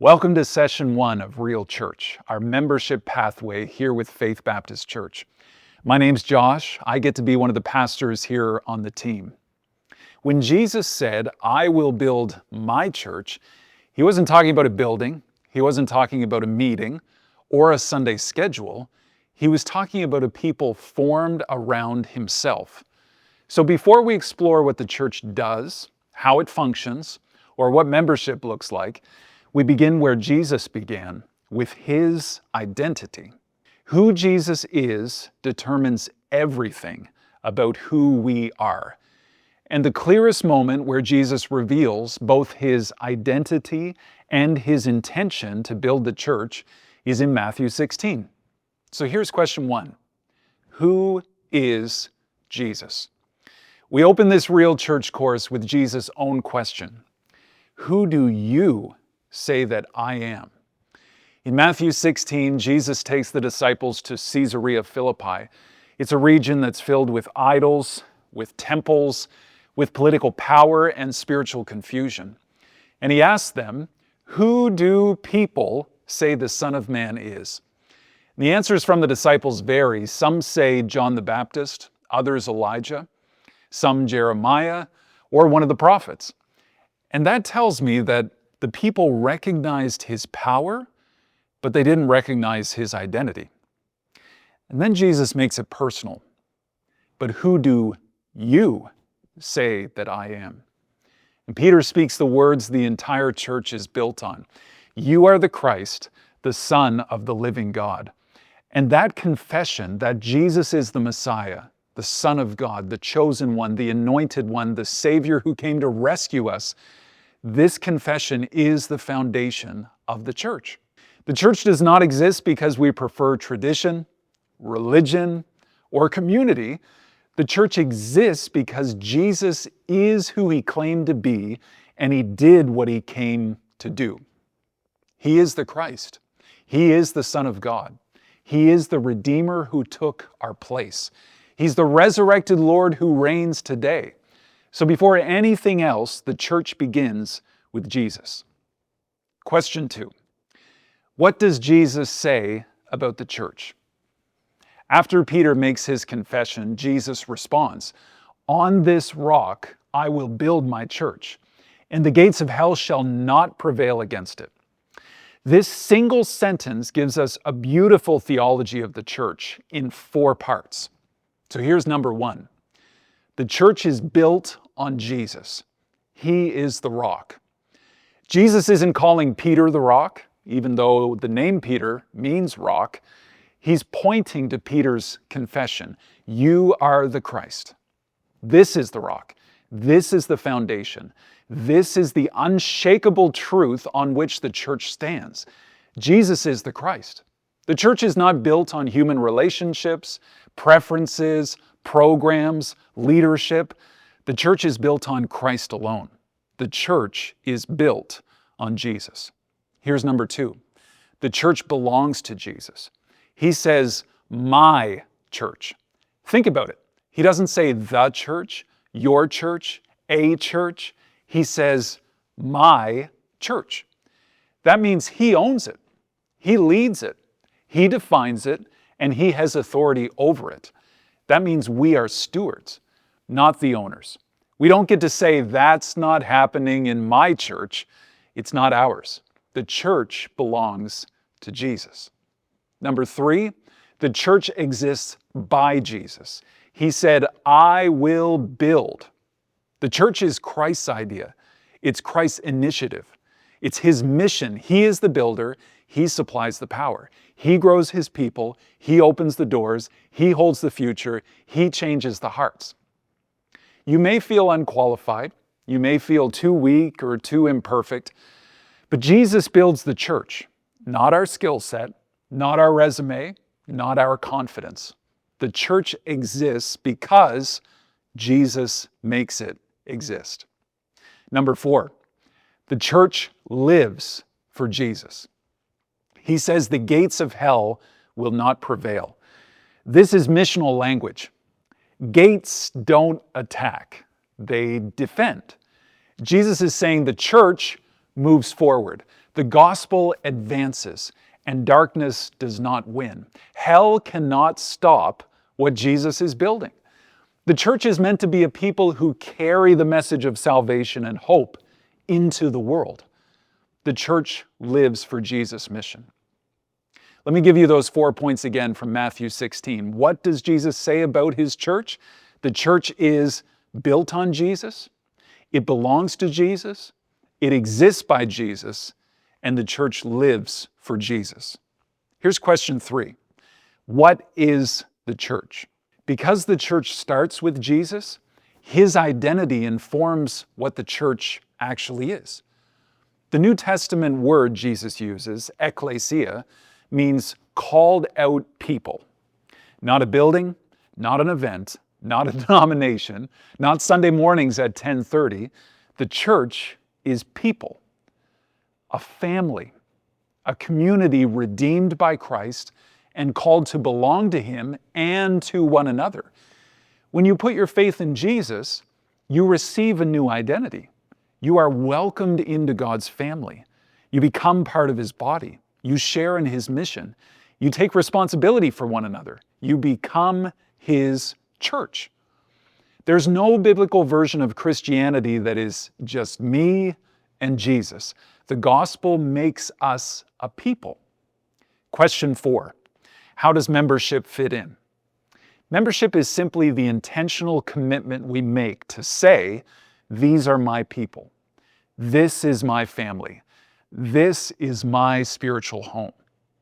Welcome to Session 1 of Real Church, our membership pathway here with Faith Baptist Church. My name's Josh. I get to be one of the pastors here on the team. When Jesus said, "I will build my church," he wasn't talking about a building, he wasn't talking about a meeting or a Sunday schedule. He was talking about a people formed around himself. So before we explore what the church does, how it functions, or what membership looks like, we begin where Jesus began, with his identity. Who Jesus is determines everything about who we are. And the clearest moment where Jesus reveals both his identity and his intention to build the church is in Matthew 16. So here's question 1. Who is Jesus? We open this Real Church course with Jesus' own question. Who do you say that I am? In Matthew 16, Jesus takes the disciples to Caesarea Philippi. It's a region that's filled with idols, with temples, with political power and spiritual confusion. And he asks them, who do people say the Son of Man is? And the answers from the disciples vary. Some say John the Baptist, others Elijah, some Jeremiah, or one of the prophets. And that tells me that the people recognized his power, but they didn't recognize his identity. And then Jesus makes it personal. But who do you say that I am? And Peter speaks the words the entire church is built on. You are the Christ, the Son of the living God. And that confession that Jesus is the Messiah, the Son of God, the chosen one, the anointed one, the Savior who came to rescue us, this confession is the foundation of the church. The church does not exist because we prefer tradition, religion, or community. The church exists because Jesus is who he claimed to be, and he did what he came to do. He is the Christ. He is the Son of God. He is the Redeemer who took our place. He's the resurrected Lord who reigns today. So before anything else, the church begins with Jesus. Question 2. What does Jesus say about the church? After Peter makes his confession, Jesus responds, "On this rock I will build my church, and the gates of hell shall not prevail against it." This single sentence gives us a beautiful theology of the church in 4 parts. So here's number 1. The church is built on Jesus. He is the rock. Jesus isn't calling Peter the rock, even though the name Peter means rock. He's pointing to Peter's confession. You are the Christ. This is the rock. This is the foundation. This is the unshakable truth on which the church stands. Jesus is the Christ. The church is not built on human relationships, preferences, programs, leadership. The church is built on Christ alone. The church is built on Jesus. Here's number 2. The church belongs to Jesus. He says, my church. Think about it. He doesn't say the church, your church, a church. He says, my church. That means he owns it. He leads it. He defines it, and he has authority over it. That means we are stewards, not the owners. We don't get to say, that's not happening in my church. It's not ours. The church belongs to Jesus. Number 3, the church exists by Jesus. He said, I will build. The church is Christ's idea. It's Christ's initiative. It's his mission. He is the builder. He supplies the power. He grows his people. He opens the doors. He holds the future. He changes the hearts. You may feel unqualified. You may feel too weak or too imperfect. But Jesus builds the church, not our skill set, not our resume, not our confidence. The church exists because Jesus makes it exist. Number 4, the church lives for Jesus. He says the gates of hell will not prevail. This is missional language. Gates don't attack, they defend. Jesus is saying the church moves forward. The gospel advances, and darkness does not win. Hell cannot stop what Jesus is building. The church is meant to be a people who carry the message of salvation and hope into the world. The church lives for Jesus' mission. Let me give you those 4 points again from Matthew 16. What does Jesus say about his church? The church is built on Jesus, it belongs to Jesus, it exists by Jesus, and the church lives for Jesus. Here's question 3. What is the church? Because the church starts with Jesus, his identity informs what the church actually is. The New Testament word Jesus uses, ekklesia, means called out people. Not a building, not an event, not a denomination, not Sunday mornings at 10:30. The church is people, a family, a community redeemed by Christ and called to belong to him and to one another. When you put your faith in Jesus, you receive a new identity. You are welcomed into God's family. You become part of his body. You share in his mission. You take responsibility for one another. You become his church. There's no biblical version of Christianity that is just me and Jesus. The gospel makes us a people. Question 4. How does membership fit in? Membership is simply the intentional commitment we make to say, these are my people. This is my family. This is my spiritual home.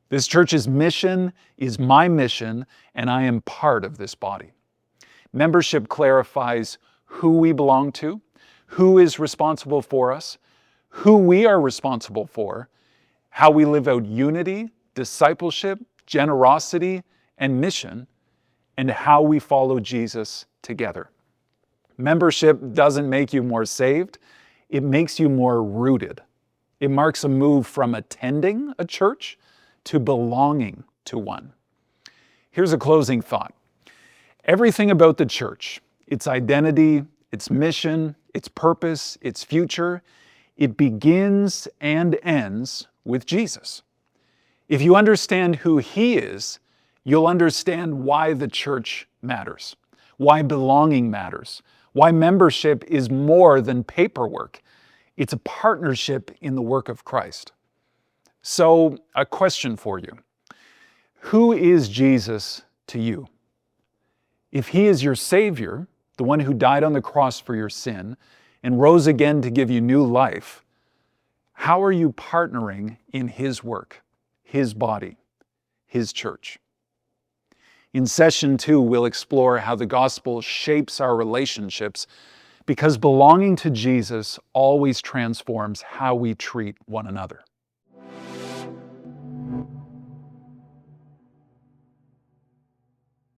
This church's mission is my mission, and I am part of this body. Membership clarifies who we belong to, who is responsible for us, who we are responsible for, how we live out unity, discipleship, generosity, and mission, and how we follow Jesus together. Membership doesn't make you more saved, it makes you more rooted. It marks a move from attending a church to belonging to one. Here's a closing thought. Everything about the church, its identity, its mission, its purpose, its future, it begins and ends with Jesus. If you understand who he is, you'll understand why the church matters, why belonging matters, why membership is more than paperwork. It's a partnership in the work of Christ. So, a question for you. Who is Jesus to you? If he is your Savior, the one who died on the cross for your sin and rose again to give you new life, how are you partnering in his work, his body, his church? In session 2, we'll explore how the gospel shapes our relationships because belonging to Jesus always transforms how we treat one another.